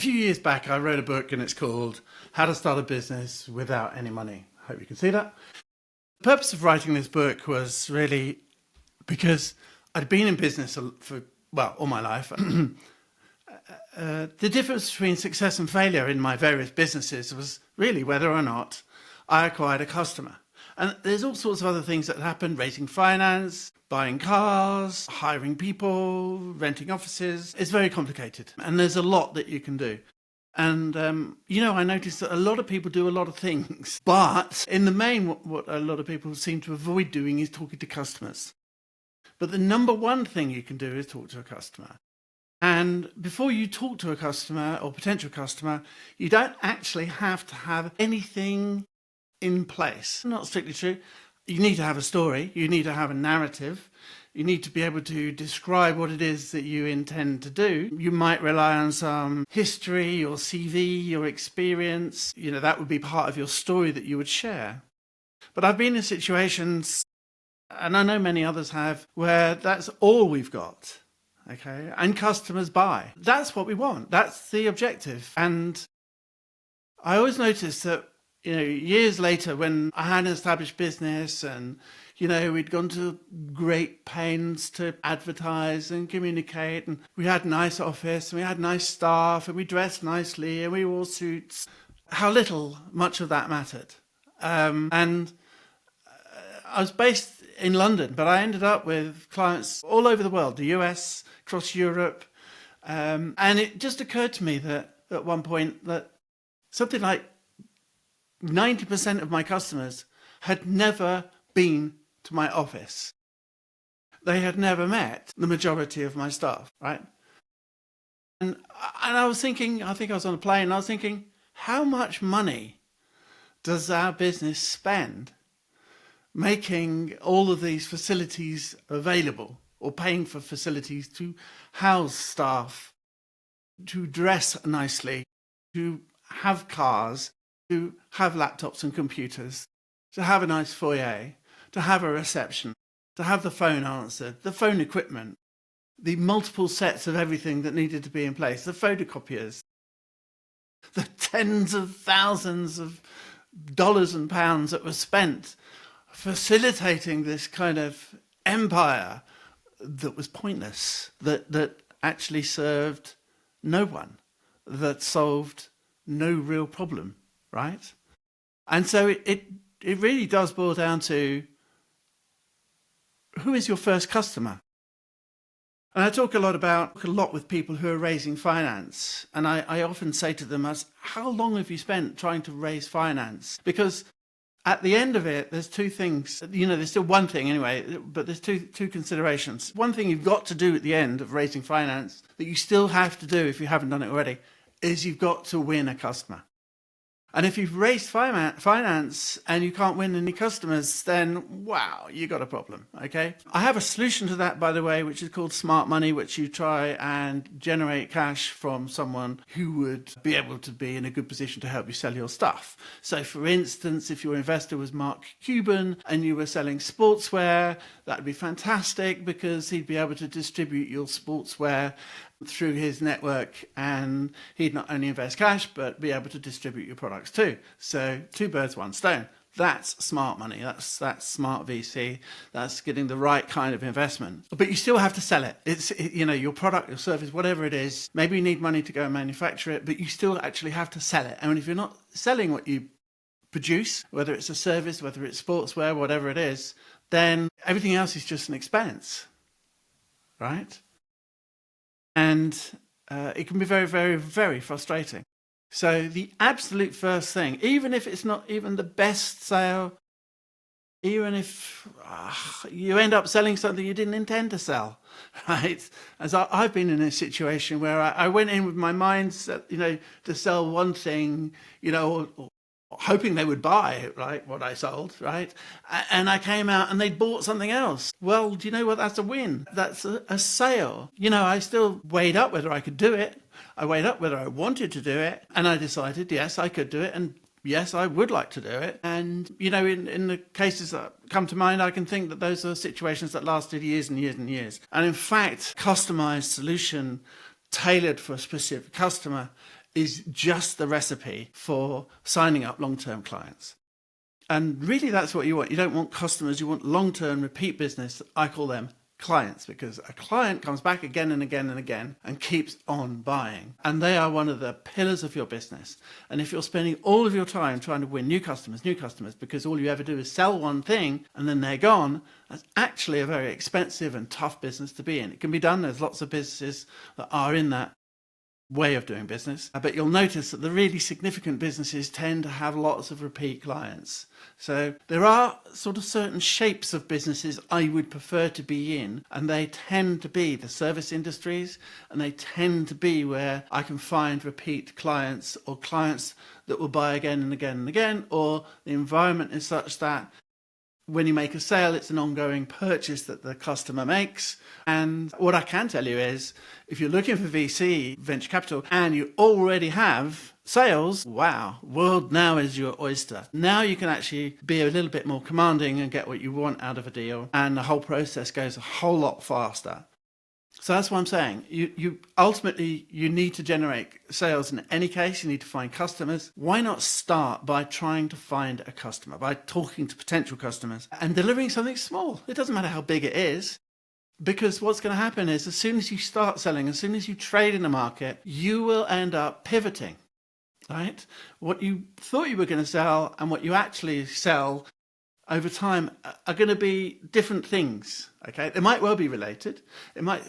A few years back, I wrote a book and it's called How to Start a Business Without Any Money. I hope you can see that. The purpose of writing this book was really because I'd been in business for, well, all my life. The difference between success and failure in my various businesses was really whether or not I acquired a customer. And there's all sorts of other things that happen: raising finance, buying cars, hiring people, renting offices. It's very complicated and there's a lot that you can do. And, I noticed that a lot of people do a lot of things, but in the main, what a lot of people seem to avoid doing is talking to customers. But the number one thing you can do is talk to a customer. And before you talk to a customer or potential customer, you don't actually have to have anything in place. Not strictly true. You need to have a story. You need to have a narrative. You need to be able to describe what it is that you intend to do. You might rely on some history, your CV, your experience. That would be part of your story that you would share. But I've been in situations, and I know many others have, where that's all we've got. Okay, and customers buy. That's what we want. That's the objective. And I always noticed that, years later, when I had an established business and, we'd gone to great pains to advertise and communicate, and we had a nice office and we had nice staff and we dressed nicely and we wore suits, how much of that mattered. And I was based in London, but I ended up with clients all over the world, the US, across Europe. And it just occurred to me that at one point that something like 90% of my customers had never been to my office. They had never met the majority of my staff, right? And I was thinking, I think I was on a plane, and I was thinking, how much money does our business spend making all of these facilities available, or paying for facilities to house staff, to dress nicely, to have cars, to have laptops and computers, to have a nice foyer, to have a reception, to have the phone answered, the phone equipment, the multiple sets of everything that needed to be in place, the photocopiers, the tens of thousands of dollars and pounds that were spent facilitating this kind of empire that was pointless, that actually served no one, that solved no real problem, right? And so it really does boil down to, who is your first customer? And I talk a lot with people who are raising finance, and I often say to them, how long have you spent trying to raise finance? Because at the end of it, there's two things. There's still one thing anyway, but there's two considerations. One thing you've got to do at the end of raising finance, that you still have to do if you haven't done it already, is you've got to win a customer. And if you've raised finance and you can't win any customers, then wow, you got a problem, okay? I have a solution to that, by the way, which is called smart money, which you try and generate cash from someone who would be able to be in a good position to help you sell your stuff. So for instance, if your investor was Mark Cuban and you were selling sportswear, that would be fantastic because he'd be able to distribute your sportswear through his network, and he'd not only invest cash but be able to distribute your products too. So two birds, one stone. That's smart money. That's smart VC. That's getting the right kind of investment. But you still have to sell it. It's your product, your service, whatever it is. Maybe you need money to go and manufacture it, but you still actually have to sell it. And if you're not selling what you produce, whether it's a service, whether it's sportswear, whatever it is, then everything else is just an expense, right? And it can be very, very, very frustrating. So the absolute first thing, even if it's not even the best sale, even if you end up selling something you didn't intend to sell, right? As I've been in a situation where I went in with my mindset, to sell one thing, or hoping they would buy, right, what I sold, right? And I came out and they'd bought something else. Well, do you know what? That's a win. That's a sale. I still weighed up whether I could do it. I weighed up whether I wanted to do it. And I decided, yes, I could do it. And yes, I would like to do it. And, in the cases that come to mind, I can think that those are situations that lasted years and years and years. And in fact, customized solution tailored for a specific customer is just the recipe for signing up long-term clients. And really that's what you want. You don't want customers, you want long-term repeat business. I call them clients, because a client comes back again and again and again and keeps on buying. And they are one of the pillars of your business. And if you're spending all of your time trying to win new customers, because all you ever do is sell one thing and then they're gone, that's actually a very expensive and tough business to be in. It can be done. There's lots of businesses that are in that way of doing business, but you'll notice that the really significant businesses tend to have lots of repeat clients. So there are sort of certain shapes of businesses I would prefer to be in, and they tend to be the service industries, and they tend to be where I can find repeat clients, or clients that will buy again and again and again, or the environment is such that when you make a sale, it's an ongoing purchase that the customer makes. And what I can tell you is, if you're looking for VC, venture capital, and you already have sales, wow, world now is your oyster. Now you can actually be a little bit more commanding and get what you want out of a deal. And the whole process goes a whole lot faster. So that's what I'm saying. You ultimately, you need to generate sales in any case. You need to find customers. Why not start by trying to find a customer, by talking to potential customers and delivering something small? It doesn't matter how big it is, because what's going to happen is, as soon as you start selling, as soon as you trade in the market, you will end up pivoting, right? What you thought you were going to sell and what you actually sell over time are going to be different things. Okay, they might well be related. It might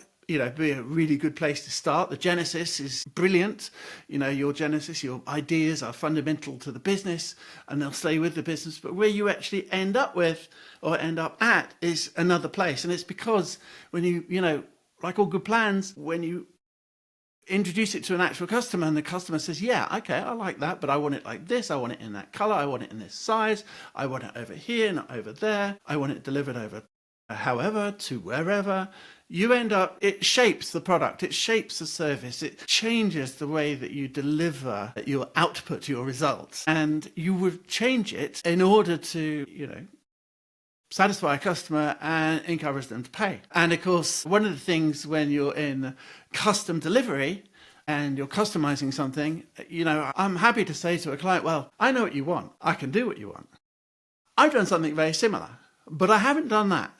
be a really good place to start. The genesis is brilliant. Your genesis, your ideas are fundamental to the business and they'll stay with the business. But where you actually end up with or end up at is another place. And it's because when you like all good plans, when you introduce it to an actual customer and the customer says, yeah, okay, I like that, but I want it like this. I want it in that color. I want it in this size. I want it over here, not over there. I want it delivered over however, to wherever. You end up, it shapes the product, it shapes the service, it changes the way that you deliver your output, your results. And you would change it in order to, satisfy a customer and encourage them to pay. And of course, one of the things when you're in custom delivery and you're customizing something, I'm happy to say to a client, well, I know what you want. I can do what you want. I've done something very similar, but I haven't done that.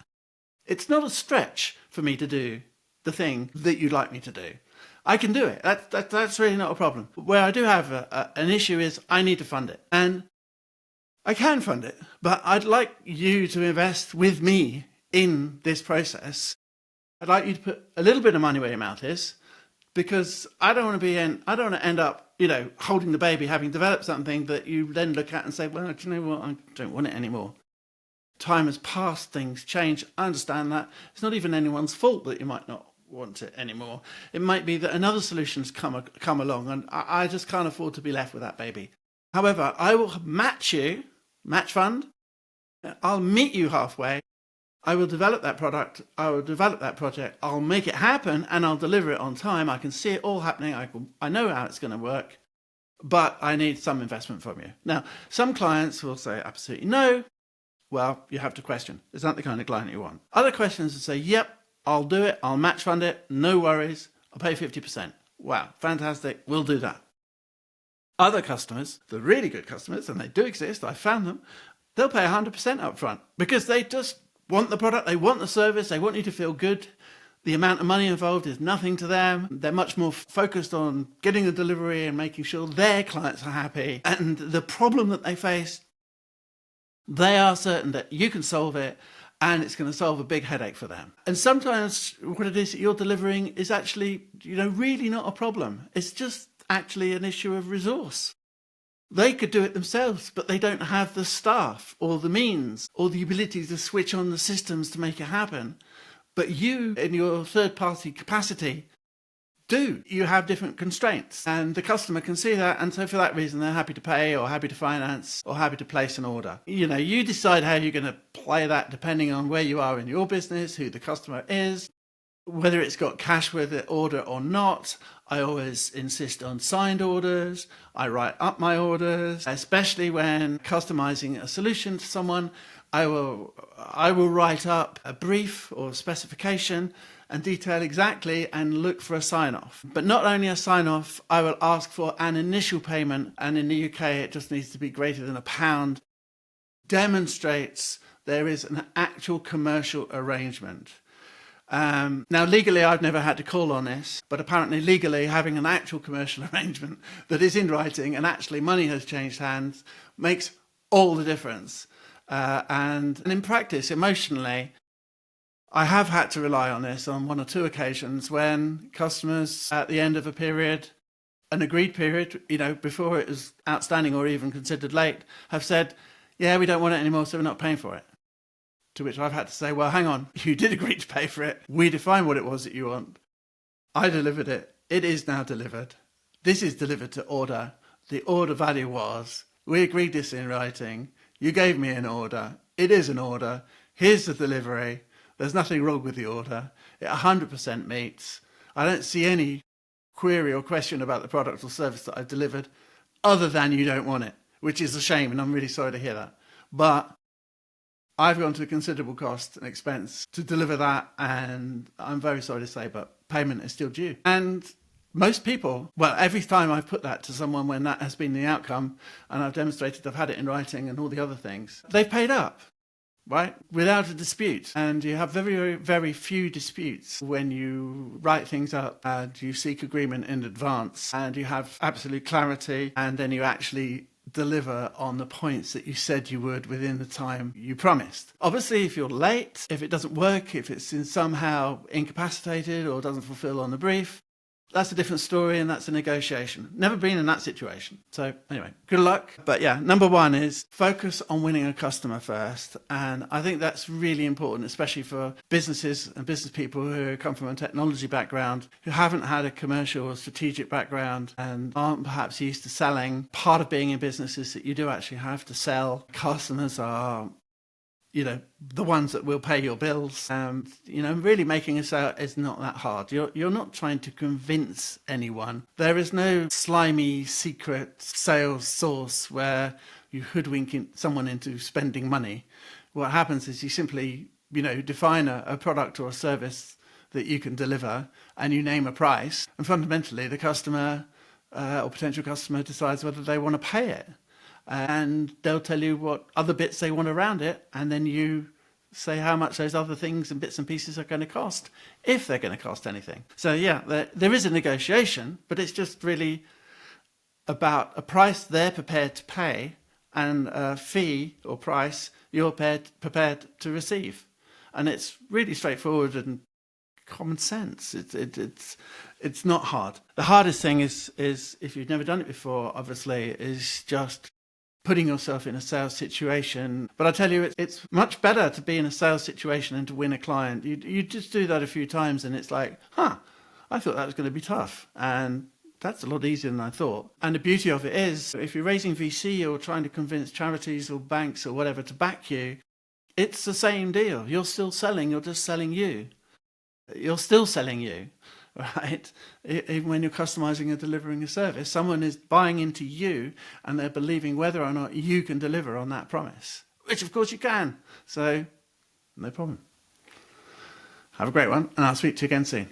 It's not a stretch for me to do the thing that you'd like me to do. I can do it. That's really not a problem. Where I do have an issue is I need to fund it. And I can fund it, but I'd like you to invest with me in this process. I'd like you to put a little bit of money where your mouth is, because I don't want to end up, holding the baby, having developed something that you then look at and say, well, do you know what? I don't want it anymore. Time has passed, things change. I understand that. It's not even anyone's fault that you might not want it anymore. It might be that another solution's come along and I just can't afford to be left with that baby. However, I will match fund. I'll meet you halfway. I will develop that product. I will develop that project. I'll make it happen and I'll deliver it on time. I can see it all happening. I know how it's going to work, but I need some investment from you. Now, some clients will say absolutely no. Well, you have to question. Is that the kind of client you want? Other questions will say, yep, I'll do it. I'll match fund it. No worries. I'll pay 50%. Wow, fantastic. We'll do that. Other customers, the really good customers, and they do exist, I found them, they'll pay 100% up front because they just want the product. They want the service. They want you to feel good. The amount of money involved is nothing to them. They're much more focused on getting the delivery and making sure their clients are happy. And the problem that they face, they are certain that you can solve it and it's going to solve a big headache for them. And sometimes what it is that you're delivering is actually, really not a problem. It's just actually an issue of resource. They could do it themselves, but they don't have the staff or the means or the ability to switch on the systems to make it happen. But you, in your third-party capacity, do. You have different constraints, and the customer can see that, and so for that reason they're happy to pay or happy to finance or happy to place an order. You decide how you're going to play that depending on where you are in your business, who the customer is, whether it's got cash with the order or not. I always insist on signed orders. I write up my orders, especially when customizing a solution to someone. I will write up a brief or specification, and detail exactly and look for a sign-off. But not only a sign-off, I will ask for an initial payment, and in the UK it just needs to be greater than £1, demonstrates there is an actual commercial arrangement. Now, legally, I've never had to call on this, but apparently legally having an actual commercial arrangement that is in writing and actually money has changed hands makes all the difference. And in practice, emotionally, I have had to rely on this on 1 or 2 occasions when customers at the end of a period, an agreed period, before it was outstanding or even considered late, have said, yeah, we don't want it anymore, so we're not paying for it. To which I've had to say, well, hang on, you did agree to pay for it. We defined what it was that you want. I delivered it. It is now delivered. This is delivered to order. The order value was, we agreed this in writing. You gave me an order. It is an order. Here's the delivery. There's nothing wrong with the order. It 100% meets. I don't see any query or question about the product or service that I've delivered other than you don't want it, which is a shame, and I'm really sorry to hear that. But I've gone to a considerable cost and expense to deliver that, and I'm very sorry to say, but payment is still due. And most people, well, every time I've put that to someone when that has been the outcome, and I've demonstrated I've had it in writing and all the other things, they've paid up, right? Without a dispute. And you have very, very, very few disputes when you write things up and you seek agreement in advance and you have absolute clarity, and then you actually deliver on the points that you said you would within the time you promised. Obviously, if you're late, if it doesn't work, if it's somehow incapacitated or doesn't fulfill on the brief, that's a different story, and that's a negotiation. Never been in that situation. So anyway, good luck. But yeah, number 1 is focus on winning a customer first. And I think that's really important, especially for businesses and business people who come from a technology background, who haven't had a commercial or strategic background and aren't perhaps used to selling. Part of being in business is that you do actually have to sell. Customers are the ones that will pay your bills. Really making a sale is not that hard. You're not trying to convince anyone. There is no slimy secret sales source where you hoodwink someone into spending money. What happens is you simply, define a product or a service that you can deliver, and you name a price, and fundamentally the customer or potential customer decides whether they want to pay it. And they'll tell you what other bits they want around it, and then you say how much those other things and bits and pieces are going to cost, if they're going to cost anything. So yeah, there is a negotiation, but it's just really about a price they're prepared to pay and a fee or price you're prepared to receive. And it's really straightforward and common sense. It's not hard. The hardest thing is if you've never done it before, obviously, is just putting yourself in a sales situation. But I tell you, it's much better to be in a sales situation and to win a client. You just do that a few times and it's like, I thought that was going to be tough. And that's a lot easier than I thought. And the beauty of it is, if you're raising VC or trying to convince charities or banks or whatever to back you, it's the same deal. You're still selling, you're just selling you. You're still selling you. Right? Even when you're customizing or delivering a service, someone is buying into you and they're believing whether or not you can deliver on that promise, which of course you can. So no problem. Have a great one, and I'll speak to you again soon.